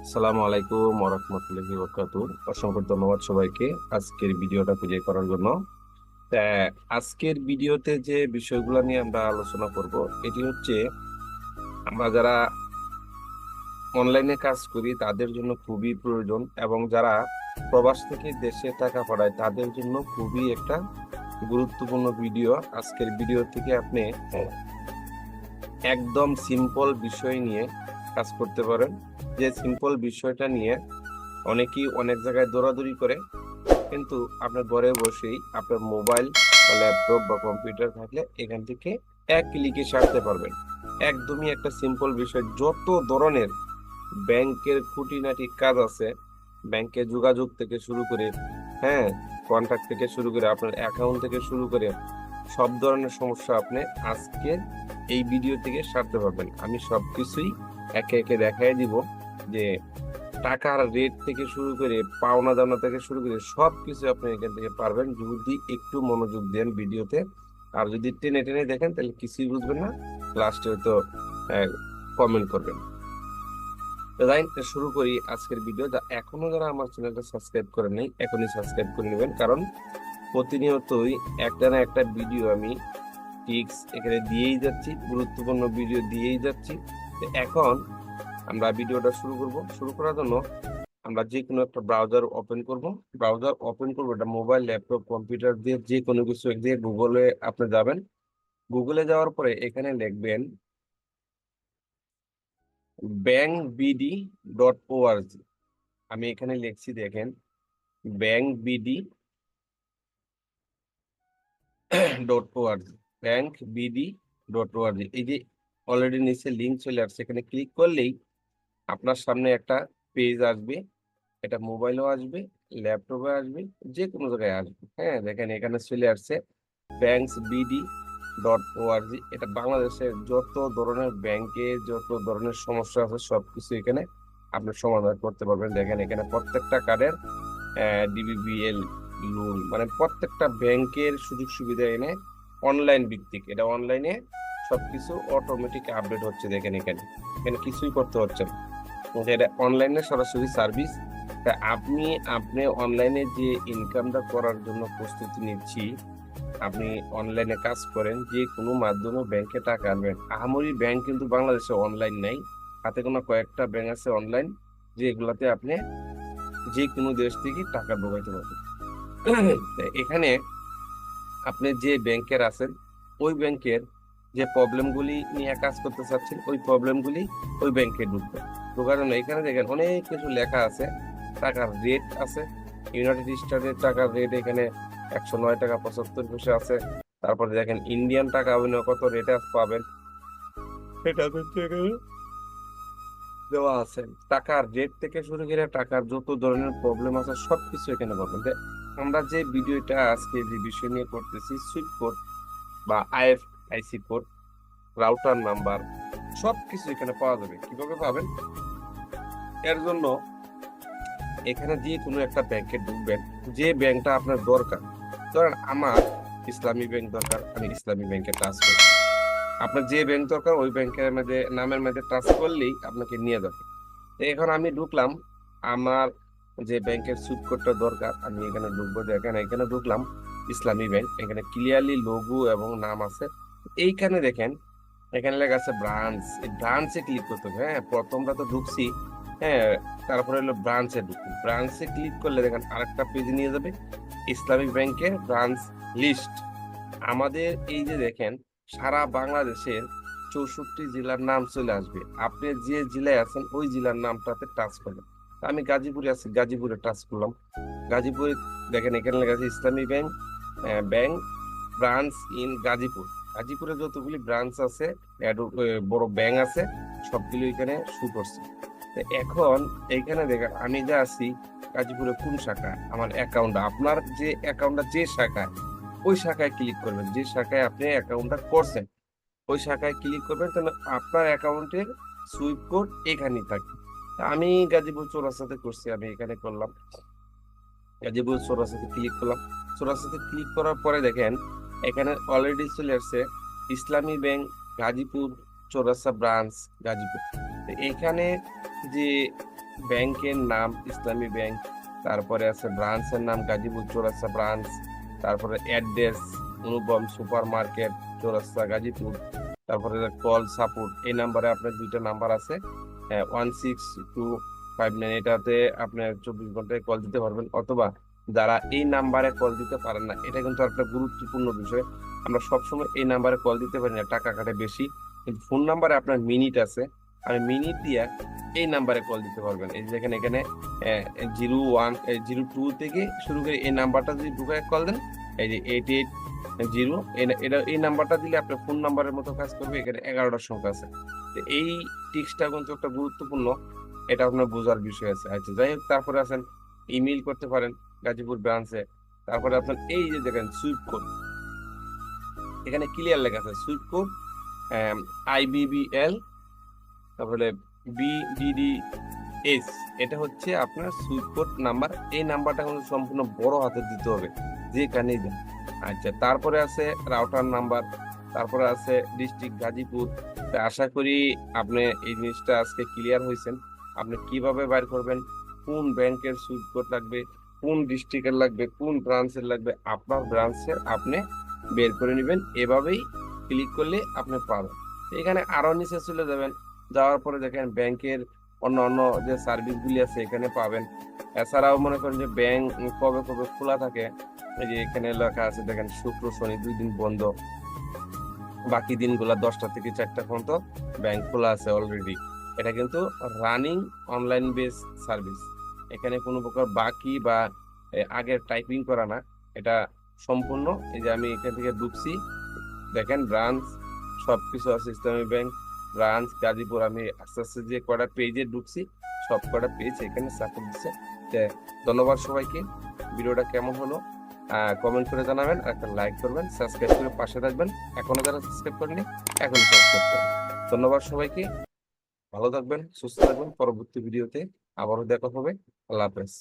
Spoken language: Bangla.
আসসালামু আলাইকুম ওয়া রাহমাতুল্লাহি ওয়া বারাকাতুহু। অসংখ্য ধন্যবাদ সবাইকে আজকের ভিডিওটা প্লে করার জন্য। তা আজকের ভিডিওতে যে বিষয়গুলো নিয়ে আমরা আলোচনা করব এটি হচ্ছে আমরা যারা অনলাইনে কাজ করি তাদের জন্য খুবই প্রয়োজন, এবং যারা প্রবাস থেকে দেশে টাকা পাঠায় তাদের জন্য খুবই একটা গুরুত্বপূর্ণ ভিডিও। আজকের ভিডিও থেকে আপনি একদম সিম্পল বিষয় নিয়ে কাজ করতে পারেন। যে সিম্পল বিষয়টা নিয়ে অনেকেই অনেক জায়গায় দৌড়াদৌড়ি করে, কিন্তু আপনার ঘরে বসেই আপনার মোবাইল বা ল্যাপটপ বা কম্পিউটার থাকলে এখান থেকে এক ক্লিকে সারতে পারবেন। একদমই একটা সিম্পল বিষয়। যত ধরনের ব্যাংকের খুঁটিনাটি কাজ আছে, ব্যাংকে যোগাযোগ থেকে শুরু করে, হ্যাঁ, কন্ট্যাক্ট থেকে শুরু করে আপনার অ্যাকাউন্ট থেকে শুরু করে সব ধরনের সমস্যা আপনি আজকে এই ভিডিও থেকে সারতে পারবেন। আমি সবকিছুই একে একে দেখাই দিব, যে টাকার রেট থেকে শুরু করে পাওনা দাওনা থেকে শুরু করে সবকিছু আপনি এখান থেকে পারবেন যদি একটু মনোযোগ দেন ভিডিওতে। আর যদি টেনে টেনে দেখেন তাহলে কিছুই বুঝবেন না, লাস্টে হয়তো কমেন্ট করবেন। তো যাই শুরু করি আজকের ভিডিও। এখনো যারা আমার চ্যানেলটা সাবস্ক্রাইব করেন নাই এখনই সাবস্ক্রাইব করে নেবেন, কারণ প্রতিনিয়তই একটা না একটা ভিডিও আমি টিপস এখানে দিয়েই যাচ্ছি, গুরুত্বপূর্ণ ভিডিও দিয়েই যাচ্ছি। তো এখন আমরা ভিডিওটা শুরু করব। শুরু করার জন্য আমরা যে কোনো একটা ব্রাউজার ওপেন করব। ব্রাউজার ওপেন করবো, এটা মোবাইল ল্যাপটপ কম্পিউটার দিয়ে যে কোনো কিছু দিয়ে গুগলে আপনি যাবেন। গুগলে যাওয়ার পরে এখানে লিখবেন bankbd.org। আমি এখানে লিখছি, দেখেন, bankbd.org, bankbd.org। এই যে অলরেডি নিচে লিঙ্ক চলে আসছে, এখানে ক্লিক করলেই আপনার সামনে একটা পেজ আসবে। এটা মোবাইলেও আসবে, ল্যাপটপে আসবে, যে কোনো জায়গায় আসবে। হ্যাঁ, দেখেন এখানে চলে আসছে banksbd.org। এটা বাংলাদেশের যত ধরনের ব্যাংকে যত ধরনের সমস্যা আছে সবকিছু এখানে আপনি সমাধান করতে পারবেন। দেখেন এখানে প্রত্যেকটা কার্ডের ডিবিবিএল লোন, মানে প্রত্যেকটা ব্যাংকের সুযোগ সুবিধা এনে অনলাইন ভিত্তিক। এটা অনলাইনে সবকিছু অটোমেটিক আপডেট হচ্ছে। দেখেন এখানে এখানে কিছুই করতে হচ্ছে না, এটা অনলাইনে সরাসরি সার্ভিস। তা আপনি অনলাইনে যে ইনকামটা করার জন্য প্রস্তুতি নিচ্ছি, আপনি অনলাইনে কাজ করেন, যে কোনো মাধ্যমে ব্যাংকে টাকা আনবেন। আহামরি ব্যাংক কিন্তু বাংলাদেশে অনলাইন নাই, হাতে কোনো কয়েকটা ব্যাংক আছে অনলাইন, যেগুলাতে আপনি যে কোনো দেশ থেকে টাকা ঢোকাইতে পারবেন। তা এখানে আপনি যে ব্যাংকের আছেন ওই ব্যাংকের যে প্রবলেমগুলি নিয়ে কাজ করতে চাচ্ছেন ওই প্রবলেমগুলি ওই ব্যাংকে ঢুকবে। ঢোকার জন্য এখানে দেখেন অনেক কিছু লেখা আছে, টাকার রেট আছে। ইউনাইটেড স্টেটের টাকার রেট এখানে 109 টাকা 75 পয়সা আছে। তারপরে দেখেন ইন্ডিয়ান টাকা আপনি কত রেটে পাবেন সেটা কিন্তু এখানে দেওয়া আছে। টাকার রেট থেকে শুরু করে টাকার যত ধরনের প্রবলেম আছে সবকিছু এখানে পাবেন। আমরা যে ভিডিওটা আজকে যে বিষয় নিয়ে করতেছি, সুইফট কোড বা আইএফআইসি কোড, রাউটার নাম্বার, সবকিছু এখানে পাওয়া যাবে। কিভাবে পাবেন? এর জন্য এখানে যে কোনো একটা ব্যাংকে ঢুকবেন, যে ব্যাংকটা আপনার দরকার। ধরেন আমার ইসলামী ব্যাংক দরকার, আমি ইসলামী ব্যাংকে টাচ করি। আপনার যে ব্যাংক দরকার ওই ব্যাংকের মধ্যে নামের মধ্যে টাচ করলেই আপনাকে নিয়ে যাবে। তো এখন আমি ঢুকলাম, আমার যে ব্যাংকের সুইফট কোডটা দরকার আমি এখানে ঢুকবো। দেখেন এখানে ঢুকলাম, ইসলামী ব্যাংক, এখানে ক্লিয়ারলি লোগো এবং নাম আছে। এইখানে দেখেন এখানে লেখা আছে ব্রাঞ্চ, এই ব্রাঞ্চে ক্লিক করতে হবে। হ্যাঁ, প্রথমটা তো ঢুকছি, হ্যাঁ, তারপরে হলো ব্রাঞ্চে ঢুকবো। ব্রাঞ্চে ক্লিক করলে দেখেন আরেকটা পেজে নিয়ে যাবে, ইসলামিক ব্যাংকের ব্রাঞ্চ লিস্ট। আমাদের এই যে দেখেন সারা বাংলাদেশের 64 জেলার নাম চলে আসবে। আপনি যে জেলায় আছেন ওই জেলার নামটাতে টাচ করবেন। আমি গাজীপুরে আছি, গাজীপুরে টাচ করলাম। গাজীপুরে দেখেন এখানে লেখা আছে ইসলামী bank, bank branch in Gazipur. গাজীপুরে যতগুলি ব্রাঞ্চ আছে, বড় ব্যাংক আছে, সবগুলো এখানে শু করছে। তো এখন এইখানে দেখেন আমি যা আছি গাজীপুরে কোন শাখা, আমার অ্যাকাউন্ট, আপনার যে অ্যাকাউন্টটা যে শাখায় ওই শাখায় ক্লিক করবেন। যে শাখায় আপনি অ্যাকাউন্টটা করছেন ওই শাখায় ক্লিক করবেন, তাহলে আপনার অ্যাকাউন্টের সুইফট কোড এখানেই থাকে। তা আমি গাজীপুর চৌরাস্তাতে করছি, আমি এখানে করলাম, গাজীপুর চৌরাস্তাতে ক্লিক করলাম। চৌরাস্তাতে ক্লিক করার পরে দেখেন এখানে অলরেডি চলে আসছে ইসলামী ব্যাংক গাজীপুর চৌরাস্তা ব্রাঞ্চ গাজীপুর। তো এখানে যে ব্যাংকের নাম ইসলামী ব্যাংক, তারপরে আছে ব্রাঞ্চের নাম গাজীপুর চৌরাস্তা ব্রাঞ্চ, তারপরে অ্যাড্রেস অনুপম সুপার মার্কেট চৌরাস্তা গাজীপুর, তারপরে কল সাপোর্ট, এই নাম্বারে আপনার দুইটা নাম্বার আছে, 1625 এটাতে আপনার 24 ঘন্টায় কল দিতে পারবেন। অথবা যারা এই নাম্বারে কল দিতে পারেন না, এটা কিন্তু একটা গুরুত্বপূর্ণ বিষয়, আমরা সবসময় এই নাম্বারে কল দিতে পারি না, টাকা কাটে বেশি, কিন্তু ফোন নাম্বারে আপনার মিনিট আছে, আর মিনিট দিয়ে এই নাম্বারে কল দিতে পারবেন। এই যে এখানে 0102 থেকে শুরু করে এই নাম্বারটা যদি ঢুকে কল দেন, এই যে 88 এটা এই নাম্বারটা দিলে আপনার ফোন নাম্বারের মতো কাজ করবে। এখানে 11টা সংখ্যা আছে, তো এই টিক্সটা কিন্তু একটা গুরুত্বপূর্ণ, এটা আপনার বোঝার বিষয় আছে। আচ্ছা যাই হোক, তারপরে আছেন ইমেল করতে পারেন গাজীপুর ব্রাঞ্চে। তারপরে আপনার এই যে দেখেন সুইফট কোড, এখানে ক্লিয়ার লেখা আছে সুইফট কোড IBBL, তারপরে BDDS, এটা হচ্ছে আপনার সুইফট কোড নাম্বার। এই নাম্বারটা কিন্তু সম্পূর্ণ বড় হাতে দিতে হবে যেখানেই দেন। আচ্ছা তারপরে আছে রাউটার নাম্বার, তারপরে আছে ডিস্ট্রিক্ট গাজীপুর। তো আশা করি আপনি এই জিনিসটা আজকে ক্লিয়ার হয়েছেন, আপনি কিভাবে বাইর করবেন, কোন ব্যাংকের সুইফট কোড লাগবে, কোন ডিস্ট্রিক্টের লাগবে, কোন ব্রাঞ্চের লাগবে, আপনার ব্রাঞ্চের আপনি বের করে নেবেন। এভাবেই ক্লিক করলে আপনি পাবেন। এখানে আরো নিচে চলে যাবেন, যাওয়ার পরে দেখেন ব্যাংকের অন্য অন্য যে সার্ভিস গুলি আছে এখানে পাবেন। এছাড়াও মনে করেন যে ব্যাংক কবে কবে খোলা থাকে, এই যে এখানে লেখা আছে দেখেন শুক্র শনি 2 দিন বন্ধ, বাকি দিনগুলা 10টা থেকে 4টা পর্যন্ত ব্যাংক খোলা আছে অলরেডি। এটা কিন্তু রানিং অনলাইন বেস সার্ভিস, এখানে কোনো প্রকার বাকি বা আগের টাইপিং করা না, এটা সম্পূর্ণ। এই যে আমি এখান থেকে ঢুকছি, দেখেন ব্রাঞ্চ সবকিছু আছে, ইসলামী ব্যাংক ব্রাঞ্চ গাজীপুর। আমি আস্তে আস্তে যে কটা পেজে ঢুকছি, সব কটা পেজ এখানে সাপোর্ট দিচ্ছে। ধন্যবাদ সবাইকে। ভিডিওটা কেমন হলো কমেন্ট করে জানাবেন, আর একটা লাইক করবেন, সাবস্ক্রাইব করে পাশে থাকবেন। এখনো যারা সাবস্ক্রাইব করেনি এখন সাবস্ক্রাইব করবেন। ধন্যবাদ সবাইকে, ভালো থাকবেন, সুস্থ থাকবেন। পরবর্তী ভিডিওতে আবারও দেখা হবে। আল্লাহ হাফেজ।